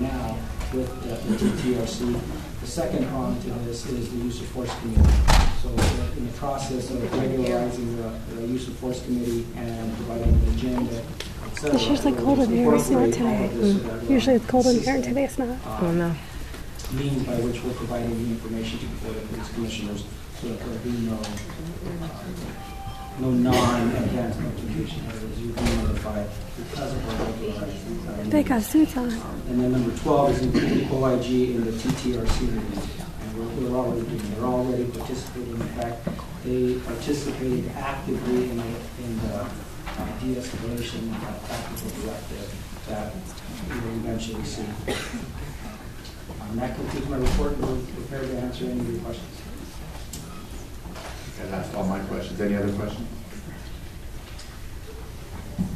now with the TTRC. The second prong to this is the use of force committee. So we're in the process of regularizing the use of force committee and providing an agenda. It's usually cold in here, it's not today. Usually it's cold in here, and today it's not. Oh no. Means by which we're providing the information to the police commissioners so that there will be no non-advanced notification. You'll be notified because of our regularizing. They got suits on. And then number 12 is including OIG in the TTRC meeting. And we're already doing it. They're already participating. In fact, they participated actively in the de-escalation tactical directive that we will eventually see. And that concludes my report. We're prepared to answer any of your questions. That's all my questions. Any other questions?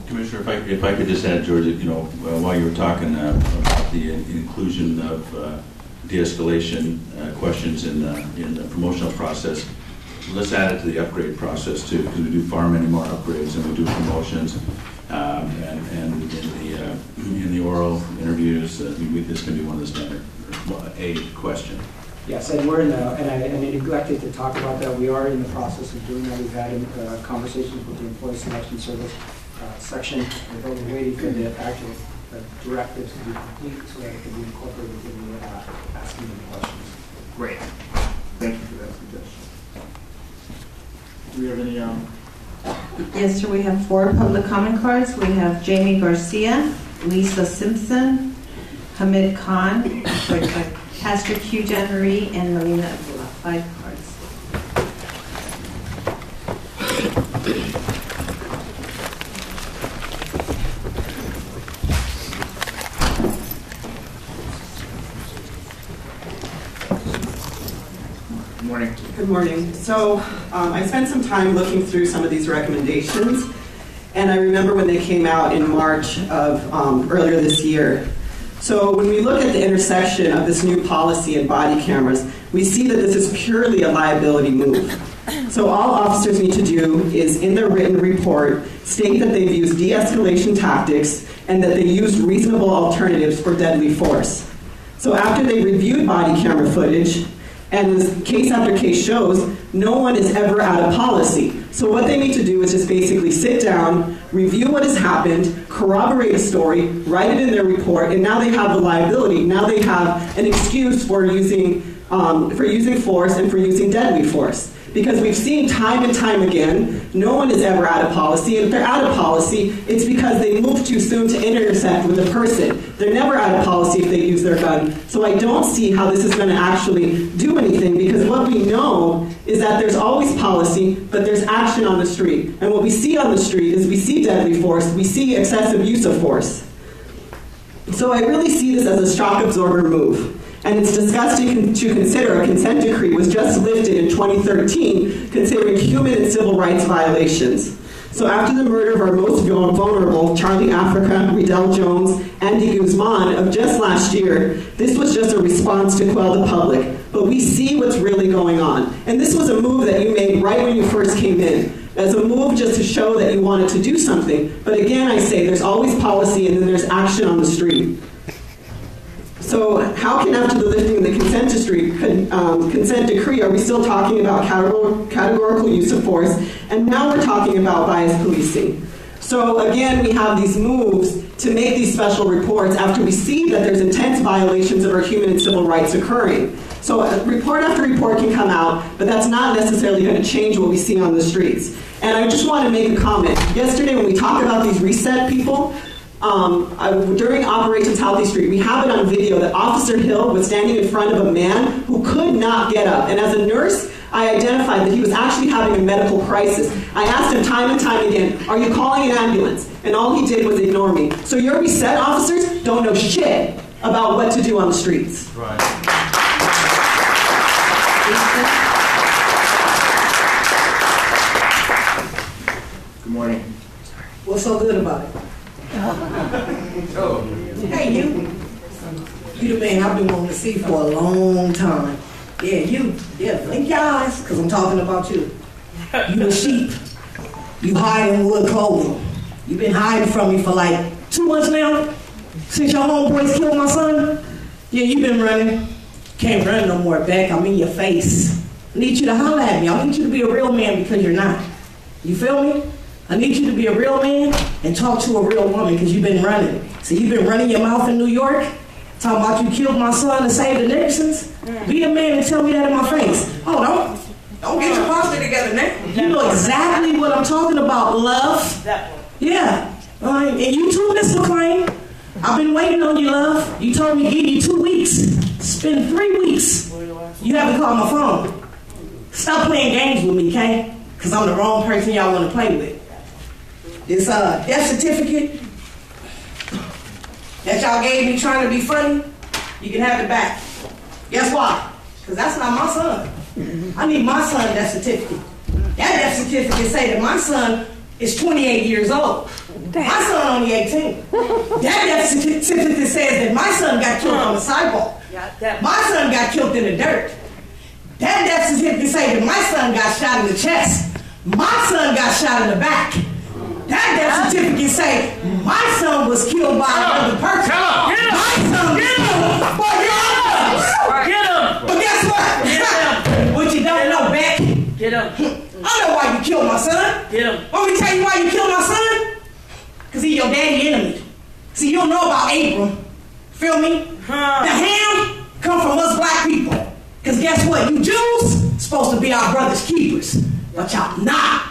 Commissioner, if I could just add, George, while you were talking about the inclusion of de-escalation questions in the promotional process, let's add it to the upgrade process too, because we do far many more upgrades than we do promotions, and in the oral interviews, this can be one of the standard A question. Yes, and we're and I neglected to talk about that. We are in the process of doing that. We've had conversations with the Employee Selection Service section, but we're waiting for the actual directives to be complete so that it can be incorporated in the asking the questions. Great. Thank you for that suggestion. Do we have any? Yes, sir. We have 4 public comment cards. We have Jamie Garcia, Lisa Simpson, Hamid Khan, Pastor Q. Janmarie, and Melina Abdullah. 5 cards. Good morning. Good morning. So I spent some time looking through some of these recommendations, and I remember when they came out in March of earlier this year. So when we look at the intersection of this new policy and body cameras, we see that this is purely a liability move. So all officers need to do is, in their written report, state that they've used de-escalation tactics and that they used reasonable alternatives for deadly force. So after they reviewed body camera footage, and as case after case shows, no one is ever out of policy. So what they need to do is just basically sit down, review what has happened, corroborate a story, write it in their report, and now they have the liability. Now they have an excuse for using force and for using deadly force. Because we've seen time and time again, no one is ever out of policy. And if they're out of policy, it's because they moved too soon to intersect with a person. They're never out of policy if they use their gun. So I don't see how this is going to actually do anything, because what we know is that there's always policy, but there's action on the street. And what we see on the street is we see deadly force, we see excessive use of force. So I really see this as a shock absorber move. And it's disgusting to consider a consent decree was just lifted in 2013 considering human and civil rights violations. So after the murder of our most vulnerable, Charlie Africa, Riddell Jones, Andy Guzman, of just last year, this was just a response to quell the public. But we see what's really going on. And this was a move that you made right when you first came in, as a move just to show that you wanted to do something. But again, I say there's always policy and then there's action on the street. So how can, after the lifting of the consent decree, are we still talking about categorical use of force? And now we're talking about bias policing. So again, we have these moves to make these special reports after we see that there's intense violations of our human and civil rights occurring. So report after report can come out, but that's not necessarily going to change what we see on the streets. And I just want to make a comment. Yesterday when we talked about these reset people, during Operation Healthy Street, we have it on video that Officer Hill was standing in front of a man who could not get up. And as a nurse, I identified that he was actually having a medical crisis. I asked him time and time again, are you calling an ambulance? And all he did was ignore me. So your reset officers don't know shit about what to do on the streets. Right. Good morning. What's so good about it? Oh. Hey, you the man I've been wanting to see for a long time. Yeah, you. Yeah, blink your eyes, because I'm talking about you. You a sheep. You hide in wood clothing. You've been hiding from me for like 2 months now, since your homeboys killed my son. Yeah, you been running. Can't run no more, Beck. I'm in your face. I need you to holler at me. I need you to be a real man because you're not. You feel me? I need you to be a real man and talk to a real woman because you've been running. So you've been running your mouth in New York, talking about you killed my son to save the Nixons. Be a man and tell me that in my face. Oh, don't get your posture together, man. You know exactly what I'm talking about, love. Yeah. And you too, Miss McClain. I've been waiting on you, love. You told me to give you 2 weeks. It's been 3 weeks. You haven't called my phone. Stop playing games with me, okay? Because I'm the wrong person y'all want to play with. This death certificate that y'all gave me trying to be funny, you can have it back. Guess why? Because that's not my son. I need my son death certificate. That death certificate say that my son is 28 years old. My son only 18. That death certificate says that my son got killed on the sidewalk. My son got killed in the dirt. That death certificate say that my son got shot in the chest. My son got shot in the back. That death certificate say my son was killed by another person. My son was killed by your others. Get him! But guess what? What you don't know, Beck? Get him! I know why you killed my son. Get him! Want me to tell you why you killed my son? Because he's your daddy enemy. See, you don't know about Abram. Feel me? The ham come from us black people. Because guess what? You Jews supposed to be our brothers' keepers. But y'all not.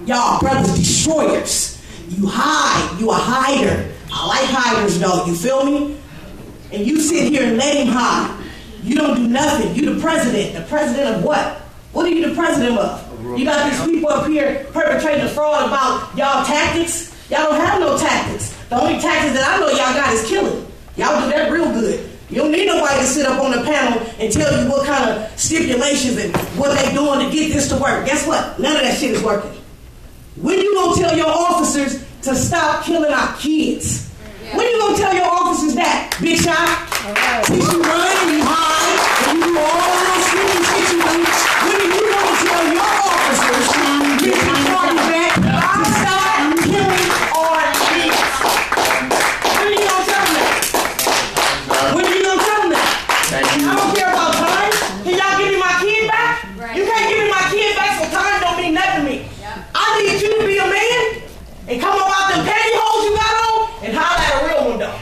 Y'all brothers destroyers. You hide. You a hider. I like hiders though. You feel me? And you sit here and let him hide. You don't do nothing. You the president. The president of what? What are you the president of? You got these people up here perpetrating fraud about y'all tactics. Y'all don't have no tactics. The only tactics that I know y'all got is killing. Y'all do that real good. You don't need nobody to sit up on the panel and tell you what kind of stipulations and what they doing to get this to work. Guess what? None of that shit is working. When you gonna tell your officers to stop killing our kids? When you gonna tell your officers that, big shot? Since you run and you hide and you do all those stupid shit you do, when are you gonna tell your officers to get your party back to stop killing our kids? When are you gonna tell them that? When are you gonna tell them that? I don't care about time. Can y'all give me my kid back? You can't give me my kid back, so time don't mean nothing to me. I need you to be a man and come up out them pantyhose you got on and holler at a real one though.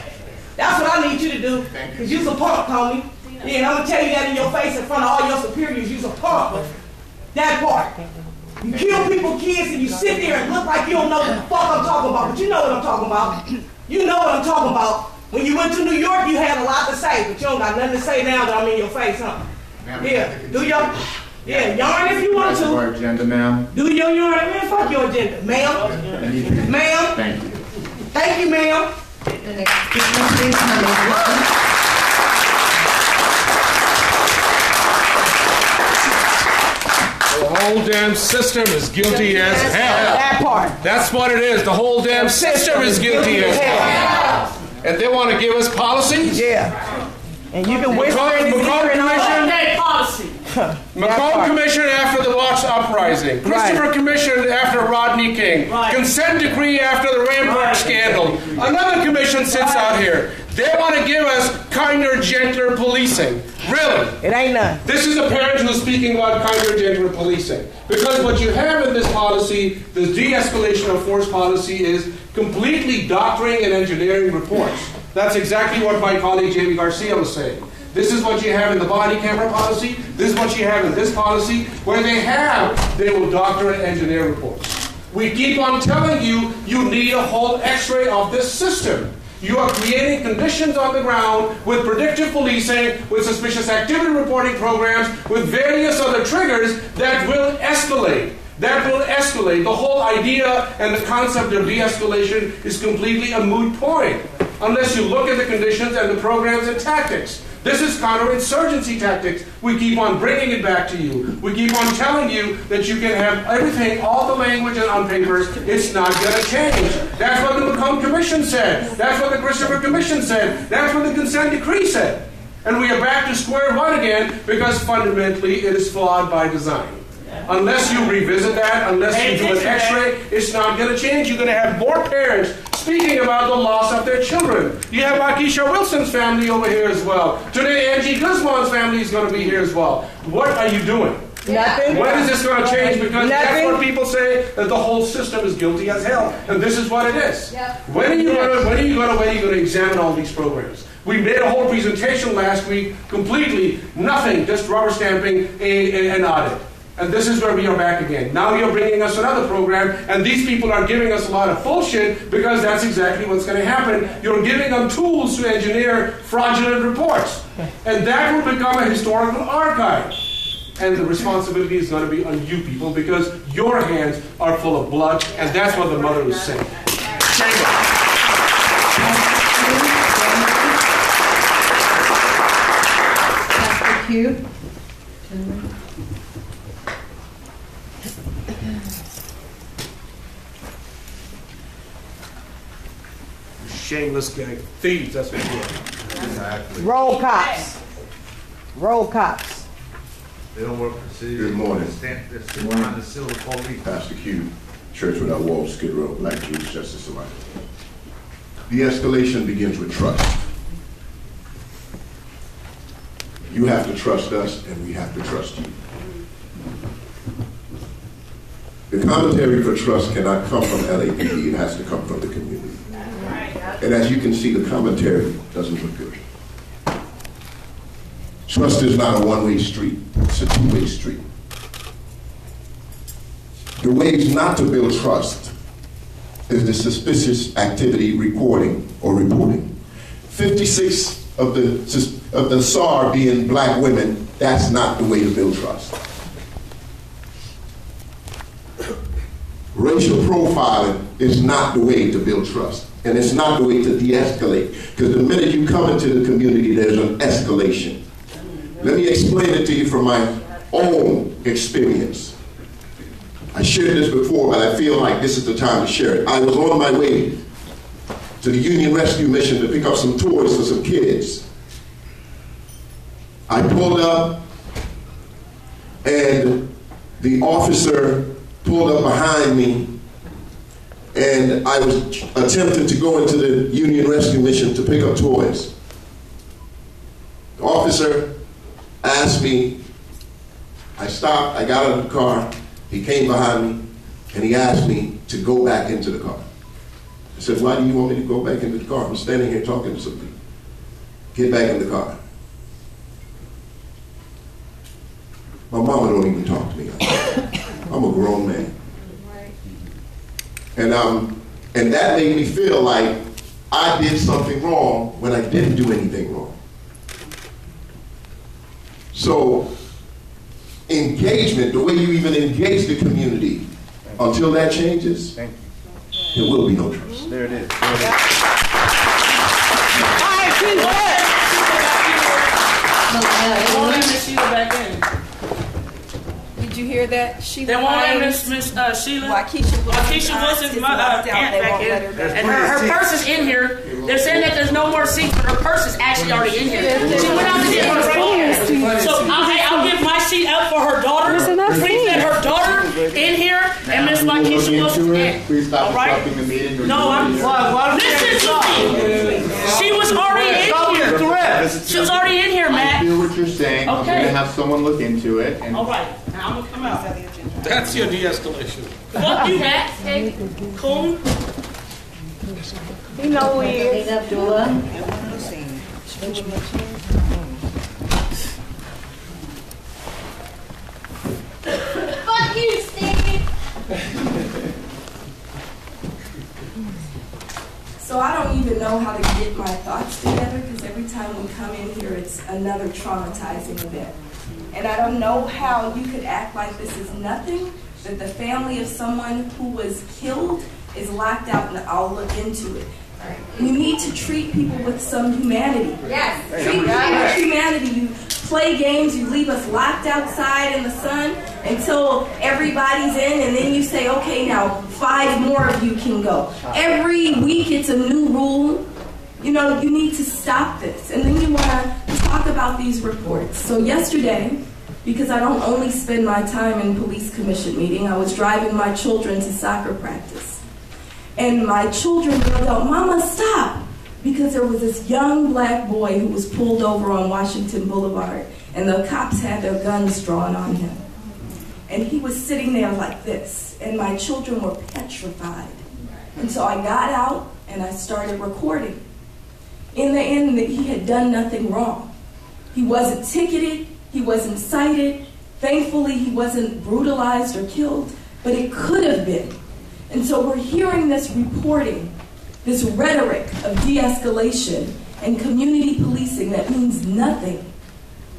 That's what I need you to do. Because you's a punk, homie. Yeah, and I'm going to tell you that in your face in front of all your superiors. You's a punk. That part. You kill people's kids and you sit there and look like you don't know what the fuck I'm talking about. But you know what I'm talking about. You know what I'm talking about. When you went to New York, you had a lot to say. But you don't got nothing to say now that I'm in your face, huh? Yeah. Do your... Yeah, yarn if you want to. Our agenda, ma'am. Do your yarn. Man, fuck your agenda. Ma'am. Ma'am. Thank you. Thank you, ma'am. The whole damn system is guilty as hell. That part. That's what it is. The whole damn system is guilty as hell. And they want to give us policies? Yeah. And you can whisper in his ear and all that. Policy. McComb Commission after the Watts Uprising. Christopher Commission after Rodney King. Right. Consent Decree after the Rampart scandal. Another commission sits out here. They want to give us kinder, gentler policing. Really? It ain't none. This is a parent who's speaking about kinder, gentler policing. Because what you have in this policy, the de-escalation of force policy, is completely doctoring and engineering reports. That's exactly what my colleague Jamie Garcia was saying. This is what you have in the body camera policy. This is what you have in this policy. Where they will doctor and engineer reports. We keep on telling you, you need a whole x-ray of this system. You are creating conditions on the ground with predictive policing, with suspicious activity reporting programs, with various other triggers that will escalate. That will escalate. The whole idea and the concept of de-escalation is completely a moot point, unless you look at the conditions and the programs and tactics. This is counterinsurgency tactics. We keep on bringing it back to you. We keep on telling you that you can have everything, all the language and on papers. It's not going to change. That's what the McComb Commission said. That's what the Christopher Commission said. That's what the Consent Decree said. And we are back to square one again because fundamentally it is flawed by design. Unless you revisit that, unless you do an x-ray, it's not going to change. You're going to have more parents speaking about the loss of their children. You have Akisha Wilson's family over here as well. Today, Angie Guzman's family is going to be here as well. What are you doing? Nothing. When is this going to change? Because that's Nothing. what people say, that the whole system is guilty as hell. And this is what it is. When are you going to examine all these programs? We made a whole presentation last week, completely nothing, just rubber stamping an audit. And this is where we are back again. Now you're bringing us another program, and these people are giving us a lot of bullshit because that's exactly what's going to happen. You're giving them tools to engineer fraudulent reports. And that will become a historical archive. And the responsibility is going to be on you people because your hands are full of blood, and that's what the mother is saying. Shame on you. Pastor Q. Shameless gang. Thieves, that's what you are. Exactly. Roll cops. Roll cops. They don't work for cities. Good morning. They're behind the civil police. Pastor Q, Church Without Walls, Skid Row, Black Jews, Justice Alliance. De-escalation begins with trust. You have to trust us, and we have to trust you. The commentary for trust cannot come from LAPD. It has to come from the community. And as you can see, the commentary doesn't look good. Trust is not a one-way street. It's a two-way street. The ways not to build trust is the suspicious activity reporting or reporting. 56 of the SAR being black women, that's not the way to build trust. Racial profiling is not the way to build trust. And it's not the way to de-escalate. Because the minute you come into the community, there's an escalation. Let me explain it to you from my own experience. I shared this before, but I feel like this is the time to share it. I was on my way to the Union Rescue Mission to pick up some toys for some kids. I pulled up, and the officer pulled up behind me, and I was attempting to go into the Union Rescue Mission to pick up toys. The officer asked me, I stopped, I got out of the car, he came behind me, and he asked me to go back into the car. I said, why do you want me to go back into the car? I'm standing here talking to some people. Get back in the car. My mama don't even talk to me. I'm a grown man. And that made me feel like I did something wrong when I didn't do anything wrong. So, engagement, the way you even engage the community, until that changes, there will be no trust. There it is. Did you hear that? Sheila They won't let Hines, Miss Sheila. Waukesha Wilson's aunt back here. And her purse is in here. They're saying that there's no more seats, but her purse is actually already in here. She went out to get her phone. So I'll give my seat up for her daughter. Please let her daughter in here and Miss Waukesha Wilson's aunt. Please stop All right? interrupting the meeting. No, listen to me. She was already in here. She was already in here, I Matt. hear what you're saying. I'm Okay. going to have someone look into it. And All right. Now I'm going to come out. That's your de-escalation. Fuck you, Matt. Hey, cool. You know who he is. Abdullah. Fuck you, Steve. So I don't even know how to get my thoughts together because every time we come in here, it's another traumatizing event. And I don't know how you could act like this is nothing, that the family of someone who was killed is locked out, and I'll look into it. You need to treat people with some humanity. Yes. Treat people with humanity. You play games, you leave us locked outside in the sun until everybody's in, and then you say, okay, now 5 more of you can go. Every week it's a new rule. You know, you need to stop this. And then you want to talk about these reports. So yesterday, because I don't only spend my time in police commission meeting, I was driving my children to soccer practice. And my children yelled out, "Mama, stop!" Because there was this young black boy who was pulled over on Washington Boulevard, and the cops had their guns drawn on him. And he was sitting there like this, and my children were petrified. And so I got out and I started recording. In the end, he had done nothing wrong. He wasn't ticketed, he wasn't cited. Thankfully, he wasn't brutalized or killed, but it could have been. And so we're hearing this reporting, this rhetoric of de-escalation and community policing that means nothing.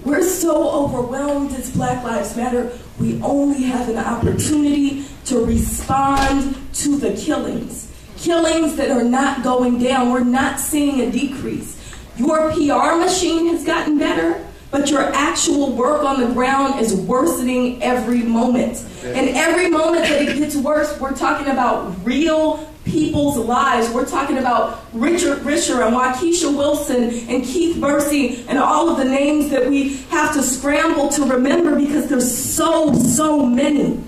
We're so overwhelmed as Black Lives Matter, we only have an opportunity to respond to the killings. Killings that are not going down. We're not seeing a decrease. Your PR machine has gotten better, but your actual work on the ground is worsening every moment. And every moment that it gets worse, we're talking about real people's lives. We're talking about Richard Risher and Waukesha Wilson and Keith Bursey and all of the names that we have to scramble to remember because there's so many.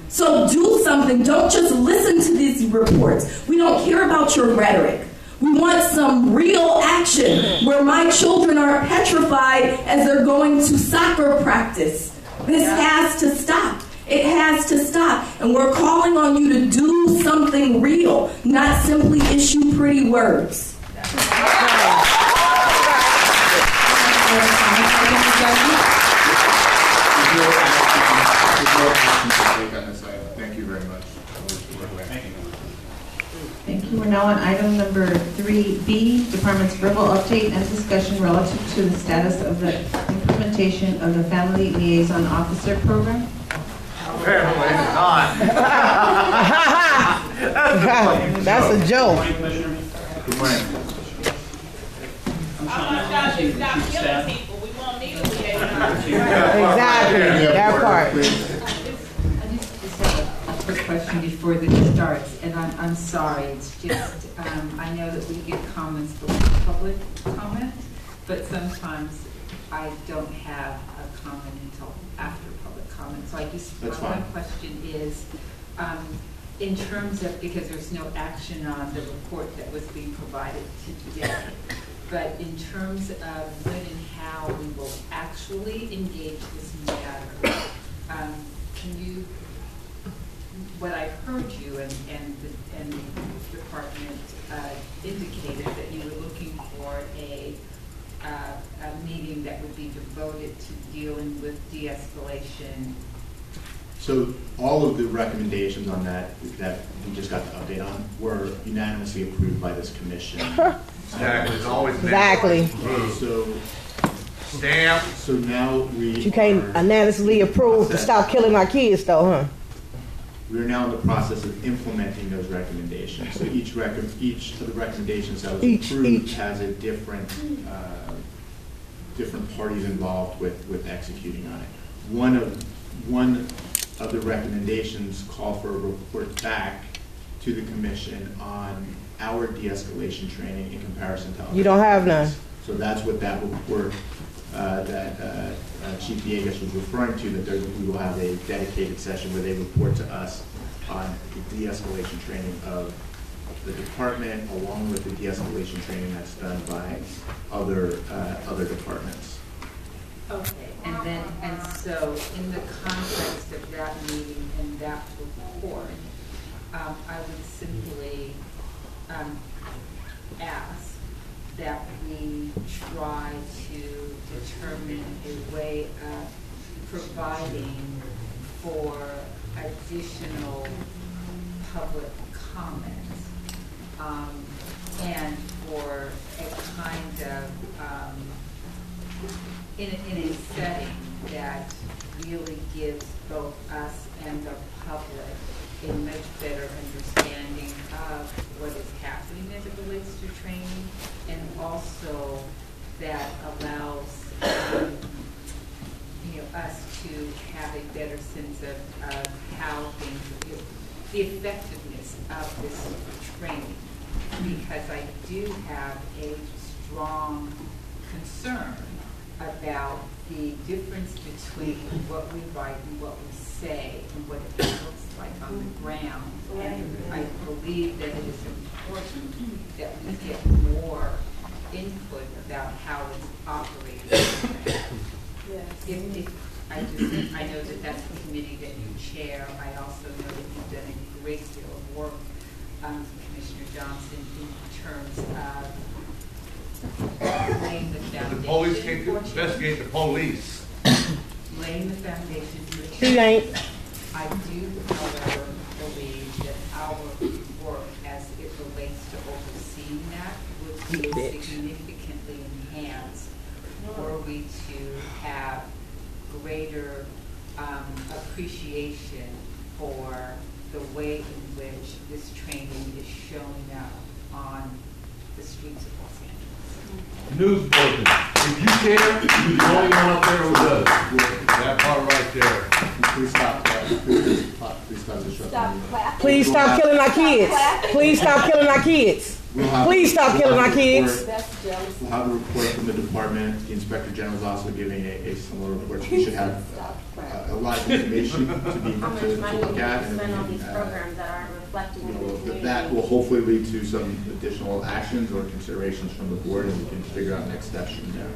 So do something. Don't just listen to these reports. We don't care about your rhetoric. We want some real action where my children are petrified as they're going to soccer practice. This has to stop. It has to stop. And we're calling on you to do something real, not simply issue pretty words. Thank you very much. Thank you. We're now on item number 3B, Department's verbal update and discussion relative to the status of the implementation of the Family Liaison Officer Program. That's a joke. Good morning. Exactly, that part. Quick question before this starts, and I'm sorry, it's just, I know that we get comments before public comment, but sometimes I don't have a comment until after public comment. So I just, my question is, in terms of, because there's no action on the report that was being provided today, but in terms of when and how we will actually engage this matter, can you, what I heard you and the department indicated that you were looking for a meeting that would be devoted to dealing with de-escalation. So all of the recommendations on that we just got the update on were unanimously approved by this commission. Exactly. It's always Exactly. So stamp. So now You can't unanimously approve to stop killing our kids, though, huh? We're now in the process of implementing those recommendations. So each of the recommendations that was approved has a different parties involved with executing on it. One of the recommendations call for a report back to the commission on our de-escalation training in comparison to others. You don't have none. So that's what that report that Chief Villegas was referring to, that we will have a dedicated session where they report to us on the de-escalation training of the department, along with the de-escalation training that's done by other departments. Okay, and so in the context of that meeting and that report, I would simply ask that we try to determine a way of providing for additional public comments and for a kind of in a setting that really gives both us and the public a much better understanding of what is happening as it relates to training, and also that allows us to have a better sense of how things, the effectiveness of this training, because I do have a strong concern about the difference between what we write and what we say and what it looks like on the ground. And I believe that it is important that we get more input about how it's operated. I know that that's the committee that you chair. I also know that you've done a great deal of work, Commissioner Johnson, in terms of laying the foundation. The police can't investigate the police. Laying the foundation for He ain't. I do, however, believe that our work as it relates to overseeing that would be significantly enhanced were we to have greater appreciation for the way in which this training is showing up on the streets of Los Angeles. News bulletin. If you care, you're the only one up there who does. That part right there. Please stop. Please stop disrupting. Please stop killing our kids. Please stop killing our kids. Please stop killing our kids. We'll have a report from the department. The Inspector General is also giving a similar report. We should have a lot of information to look at. And spend on these programs that are reflected in the community. that will hopefully lead to some additional actions or considerations from the board, and we can figure out next steps from there.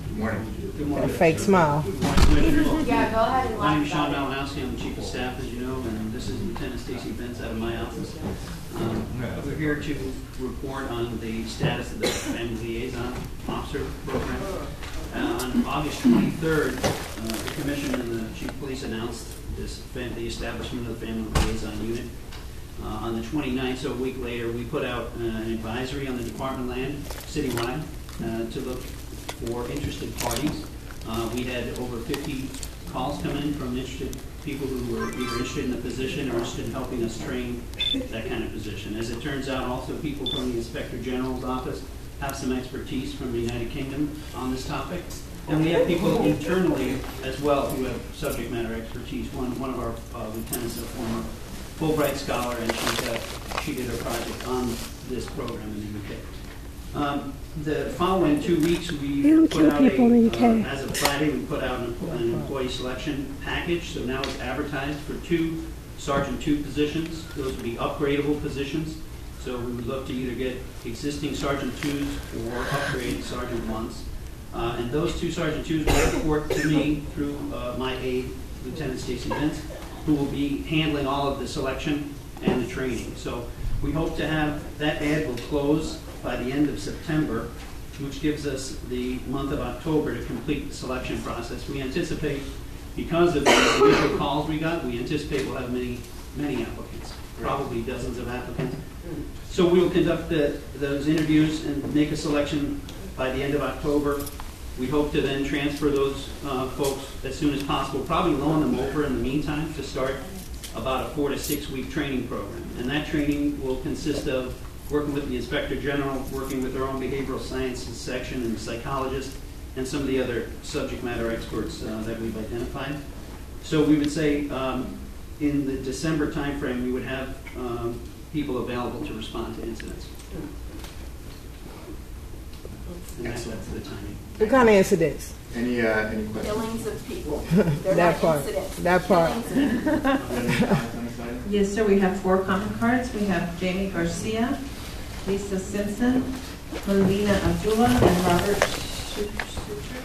Good morning. Good morning. Fake smile. Yeah, go ahead and My name is Sean laugh. Malinowski. I'm the Chief of Staff, as you know, and this is Lieutenant Stacy Benz out of my office. We're here to report on the status of the Family Liaison Officer Program. On August 23rd, the Commission and the Chief of Police announced the establishment of the Family Liaison Unit. On the 29th, so a week later, we put out an advisory on the department land citywide to look for interested parties. We had over 50 calls come in from interested people who were either interested in the position or interested in helping us train that kind of position. As it turns out, also people from the Inspector General's office have some expertise from the United Kingdom on this topic. And we have people internally as well who have subject matter expertise. One of our lieutenants is a former Fulbright scholar, and she did her project on this program in the UK. The following 2 weeks, we don't put kill out people in the UK. as of Friday, we put out an employee selection package. So now it's advertised for 2 Sergeant 2 positions. Those would be upgradable positions. So we would look to either get existing Sergeant 2s or upgrade Sergeant 1s. And those 2 Sergeant 2s will report to me through my aide, Lieutenant Stacy Benz, who will be handling all of the selection and the training. So we hope to have that ad will close by the end of September, which gives us the month of October to complete the selection process. We anticipate, because of the initial calls we got, we anticipate we'll have many applicants, probably dozens of applicants. So we will conduct those interviews and make a selection by the end of October. We hope to then transfer those folks as soon as possible, probably loan them over in the meantime to start about a 4 to 6 week training program. And that training will consist of working with the Inspector General, working with our own behavioral sciences section and psychologists, and some of the other subject matter experts that we've identified. So we would say in the December timeframe, we would have people available to respond to incidents. And that's the timing. What kind of incidents? Any questions? Killings of people. That part. That part. Yes, sir. We have 4 comment cards. We have Jamie Garcia, Lisa Simpson, Melina Abdullah, and Robert Sucher.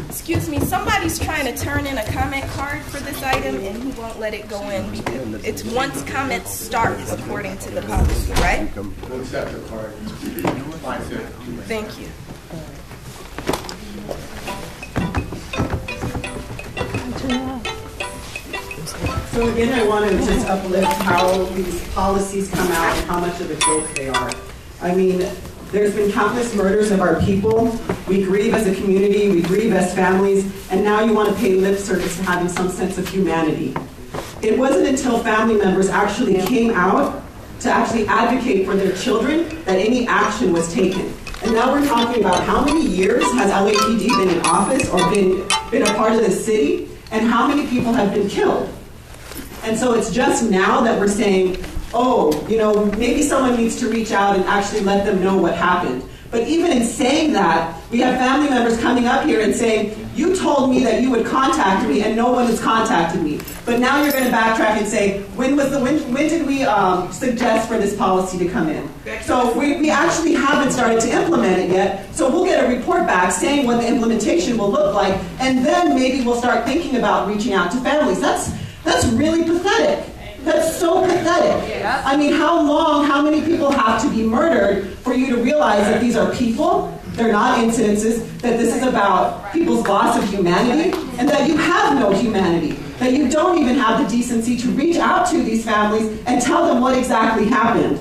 Excuse me, somebody's trying to turn in a comment card for this item and he won't let it go in because it's once comments start according to the policy, right? We'll accept the card. Thank you. So again, I want to just uplift how these policies come out and how much of a joke they are. I mean, there's been countless murders of our people. We grieve as a community, we grieve as families, and now you want to pay lip service to having some sense of humanity. It wasn't until family members actually came out to actually advocate for their children that any action was taken. And now we're talking about how many years has LAPD been in office or been a part of the city, And how many people have been killed? And so it's just now that we're saying, oh, you know, maybe someone needs to reach out and actually let them know what happened. But even in saying that, we have family members coming up here and saying, you told me that you would contact me and no one has contacted me. But now you're going to backtrack and say, when did we suggest for this policy to come in? So we actually haven't started to implement it yet. So we'll get a report back saying what the implementation will look like, and then maybe we'll start thinking about reaching out to families. That's really pathetic. That's so pathetic. I mean, how many people have to be murdered for you to realize that these are people, they're not incidences, that this is about people's loss of humanity, and that you have no humanity, that you don't even have the decency to reach out to these families and tell them what exactly happened.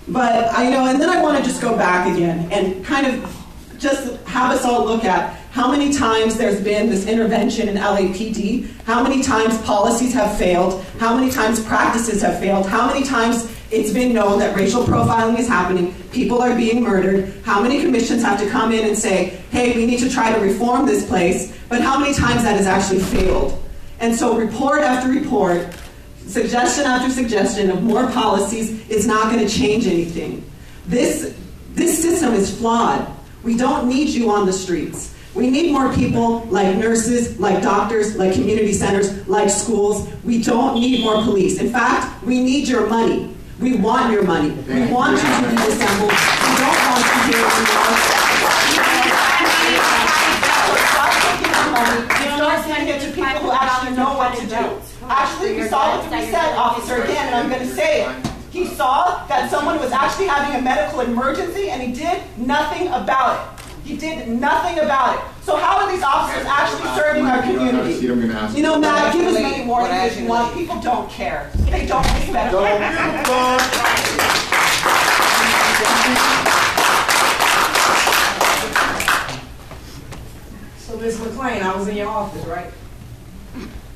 But and then I want to just go back again and kind of just have us all look at how many times there's been this intervention in LAPD, how many times policies have failed, how many times practices have failed, how many times it's been known that racial profiling is happening, people are being murdered, how many commissions have to come in and say, hey, we need to try to reform this place, but how many times that has actually failed. And so report after report, suggestion after suggestion of more policies is not going to change anything. This system is flawed. We don't need you on the streets. We need more people like nurses, like doctors, like community centers, like schools. We don't need more police. In fact, we need your money. We want your money. We want you to be assembled. We don't want you here anymore. Stop taking our money and start sending it to people who actually know what to do. Actually, we saw what we said, officer, again, and I'm going to say it. He saw that someone was actually having a medical emergency, and he did nothing about it. He did nothing about it. So how are these officers actually serving our community? You know, Matt, give as many warnings as you want. People don't care. They don't respect it. So, Ms. McClain, I was in your office, right?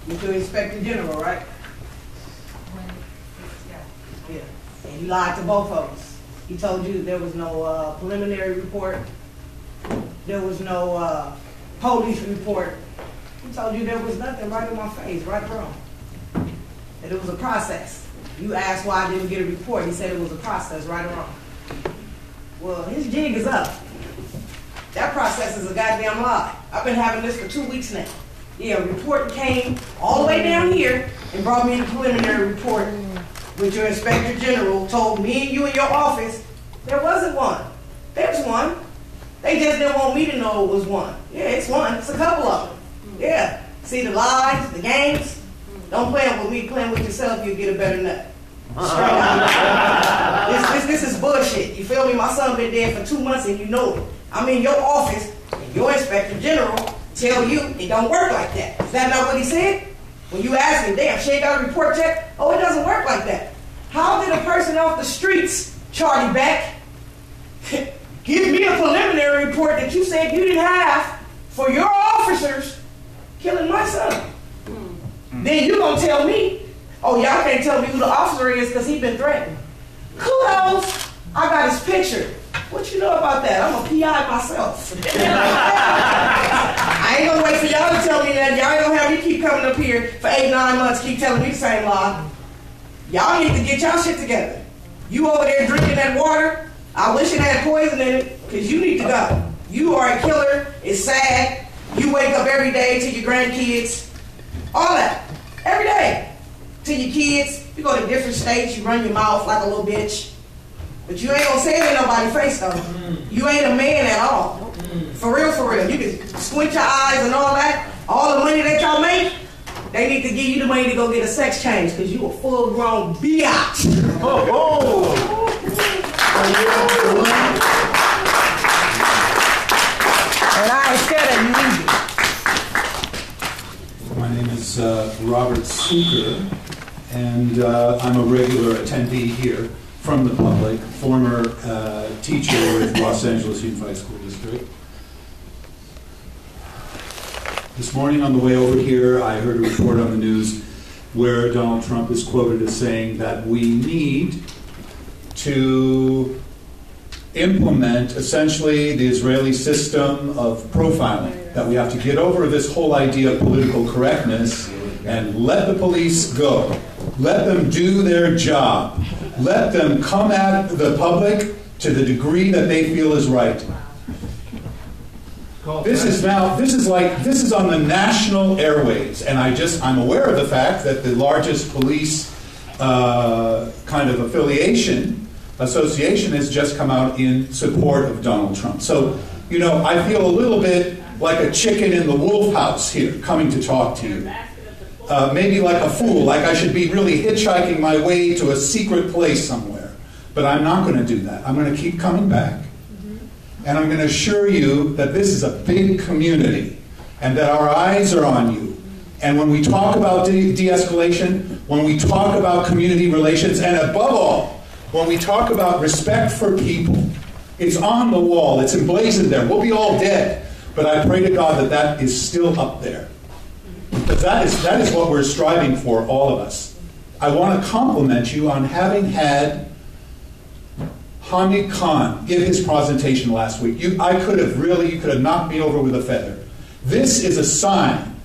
With your Inspector General, right? Yeah. And he lied to both of us. He told you there was no preliminary report. There was no police report. He told you there was nothing, right in my face, right or wrong. That it was a process. You asked why I didn't get a report. He said it was a process, right or wrong. Well, his jig is up. That process is a goddamn lie. I've been having this for 2 weeks now. Yeah, a report came all the way down here and brought me the preliminary report, which your Inspector General told me and you in your office there wasn't one. There's one. They just didn't want me to know it was one. Yeah, it's one. It's a couple of them. Yeah. See the lies, the games? Don't play with me. Playing with yourself, you'll get a better nut. Straight up. This is bullshit. You feel me? My son been dead for 2 months and you know it. I'm in your office and your Inspector General tell you it don't work like that. Is that not what he said? When you ask him, damn, she ain't got a report yet? Oh, it doesn't work like that. How did a person off the streets charge you back? Give me a preliminary report that you said you didn't have for your officers killing my son. Then you gonna tell me, oh, y'all can't tell me who the officer is because he been threatened. Kudos, I got his picture. What you know about that? I'm a PI myself. I ain't gonna wait for y'all to tell me that. Y'all ain't gonna have me keep coming up here for 8-9 months, keep telling me the same lie. Y'all need to get y'all shit together. You over there drinking that water, I wish it had poison in it, because you need to go. You are a killer. It's sad. You wake up every day to your grandkids. All that. Every day. To your kids. You go to different states. You run your mouth like a little bitch. But you ain't going to say it in nobody's face, though. You ain't a man at all. For real, for real. You can squint your eyes and all that. All the money that y'all make, they need to give you the money to go get a sex change, because you a full-grown biatch. And I ain't scared of you either. My name is Robert Suker, and I'm a regular attendee here from the public, former teacher with Los Angeles Unified School District. This morning on the way over here, I heard a report on the news where Donald Trump is quoted as saying that we need to implement essentially the Israeli system of profiling. that we have to get over this whole idea of political correctness and let the police go. Let them do their job. Let them come at the public to the degree that they feel is right. This is on the national airwaves, and I'm aware of the fact that the largest police kind of association has just come out in support of Donald Trump. So, I feel a little bit like a chicken in the wolf house here, coming to talk to you. Maybe like a fool, like I should be really hitchhiking my way to a secret place somewhere. But I'm not going to do that. I'm going to keep coming back. And I'm going to assure you that this is a big community and that our eyes are on you. And when we talk about de-escalation, when we talk about community relations, and above all, when we talk about respect for people, it's on the wall, it's emblazoned there. We'll be all dead. But I pray to God that that is still up there. Because that is what we're striving for, all of us. I want to compliment you on having had Hamid Khan give his presentation last week. You could have knocked me over with a feather. This is a sign,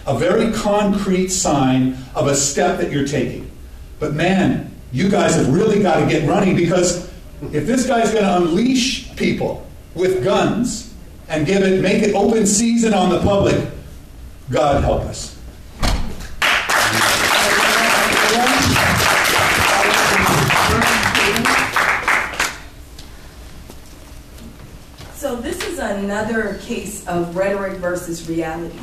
a very concrete sign of a step that you're taking. But man, you guys have really got to get running, because if this guy's going to unleash people with guns and make it open season on the public, God help us. So this is another case of rhetoric versus reality.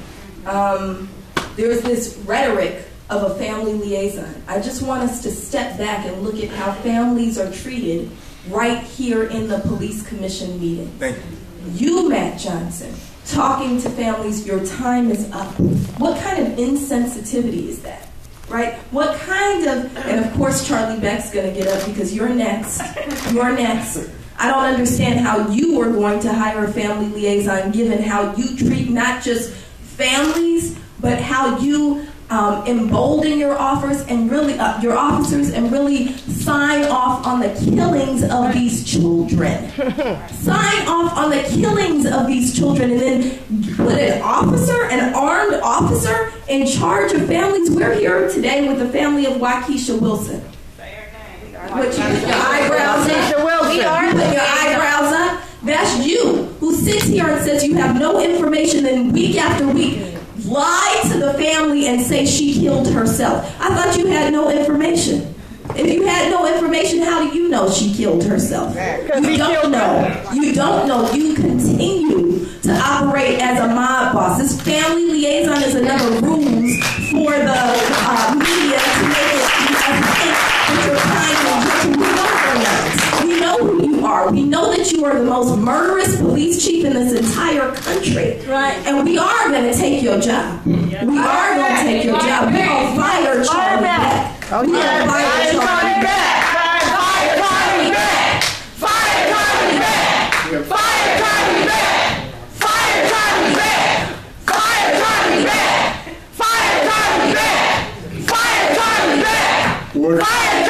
There's this rhetoric of a family liaison. I just want us to step back and look at how families are treated right here in the police commission meeting. Thank you. You, Matt Johnson, talking to families, your time is up. What kind of insensitivity is that? Right? What kind of, and of course Charlie Beck's going to get up because you're next. You're next. I don't understand how you were going to hire a family liaison given how you treat not just families, but how you embolden your officers and really sign off on the killings of these children. Sign off on the killings of these children, and then put an armed officer in charge of families. We're here today with the family of Waukesha Wilson. With your eyebrows up. We are with your eyebrows up. That's you who sits here and says you have no information, and week after week lie to the family and say she killed herself. I thought you had no information. If you had no information, how do you know she killed herself? You don't know. You don't know. You continue to operate as a mob boss. This family liaison is another ruse for the media to make it think that you're trying to we know who you are. We know that you are the most murderous police chief in this entire country. Right. And we are going to take your job. We are going to take your job. We're going to fire Charlie Beck. Oh, yeah. Fire Charlie Beck. Fire Charlie Beck. Fire Charlie Beck. Fire Charlie Beck. Fire Charlie Beck. Fire Charlie Beck. Fire Charlie Beck. Fire Charlie Beck. Fire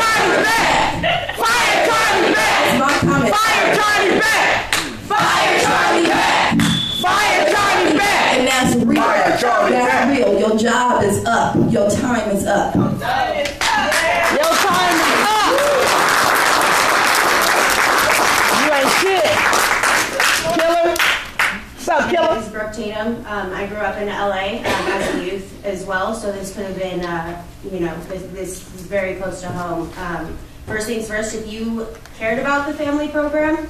Charlie Beck. Fire Charlie Beck. My comment. Fire Charlie Beck. Fire Charlie Beck. Fire Charlie Beck. And that's real. Fire Charlie Beck. That's real. Your job is up. Your time is up. Your time is up. You ain't shit. Killer. What's up, Killer? This is Brooke Tatum. I grew up in LA as a youth as well, so this could have been, this is very close to home. First things first, if you cared about the family program,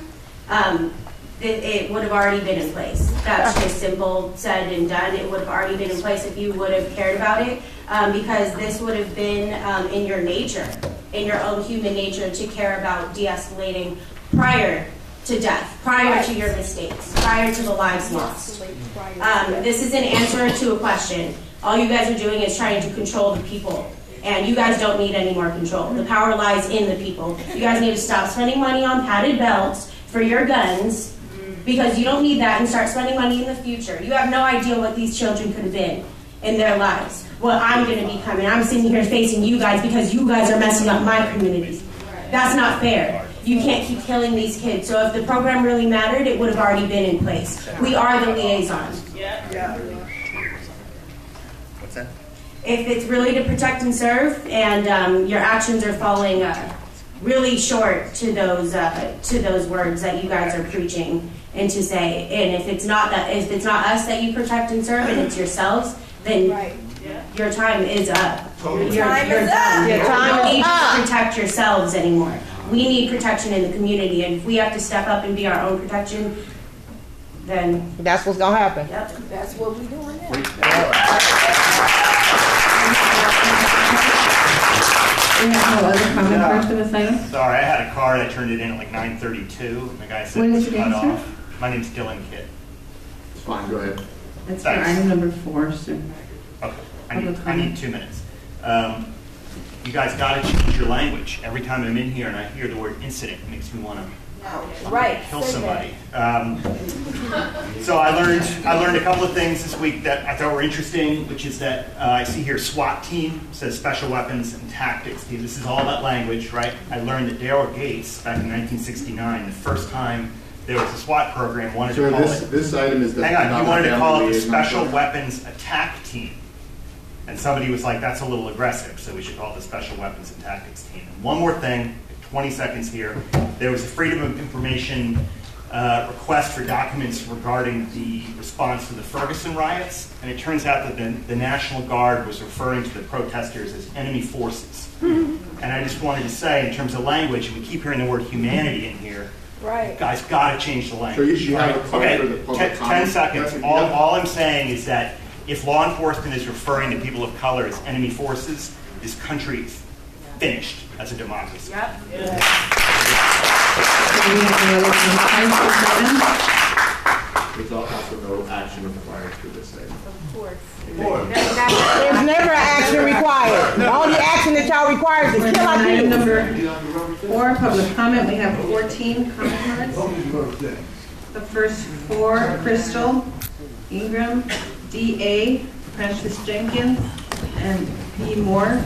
it would have already been in place. That's just simple said and done. It would have already been in place if you would have cared about it, because this would have been in your nature, in your own human nature, to care about de-escalating prior to death, prior to your mistakes, prior to the lives lost. This is an answer to a question. All you guys are doing is trying to control the people. And you guys don't need any more control. The power lies in the people. You guys need to stop spending money on padded belts for your guns, because you don't need that, and start spending money in the future. You have no idea what these children could have been in their lives. What I'm going to become, and I'm sitting here facing you guys because you guys are messing up my communities. That's not fair. You can't keep killing these kids. So if the program really mattered, it would have already been in place. We are the liaison. What's that? If it's really to protect and serve, and your actions are falling really short to those words that you guys are preaching and to say, and if it's not us that you protect and serve, and it's yourselves, then your time is up. Your time is done. You don't need to protect yourselves anymore. We need protection in the community, and if we have to step up and be our own protection, then that's what's gonna happen. Yep, that's what we're doing now. We have no other comment first for this item? Sorry, I had a card. I turned it in at like 9:32, and the guy said What it is was your cut name, off. My name's Dylan Kitt. It's fine, go ahead. That's for item number 4, sir. Okay, I need 2 minutes. You guys got to change your language. Every time I'm in here and I hear the word incident, it makes me want to kill somebody. So I learned a couple of things this week that I thought were interesting, which is that I see here SWAT team, says Special Weapons and Tactics team. This is all that language, right? I learned that Daryl Gates, back in 1969, the first time there was a SWAT program, wanted to call it... This item is... Hang on, he wanted to call it the Special Weapons Attack Team. And somebody was like, that's a little aggressive, so we should call it the Special Weapons and Tactics Team. And one more thing, 20 seconds here. There was a Freedom of Information request for documents regarding the response to the Ferguson riots, and it turns out that the National Guard was referring to the protesters as enemy forces. And I just wanted to say, in terms of language, and we keep hearing the word humanity in here, right. Guys, got to change the language. So you have a card for the public 10 seconds. All I'm saying is that if law enforcement is referring to people of color as enemy forces, this country is finished as a democracy. We have no other comments. There's also no action required for this item. Of course. There's never action required. The only action that y'all require is to kill our Item kids. number 4, public comment. We have 14 comment cards. The first 4, Crystal, Ingram, D.A., Francis Jenkins, and P. Moore.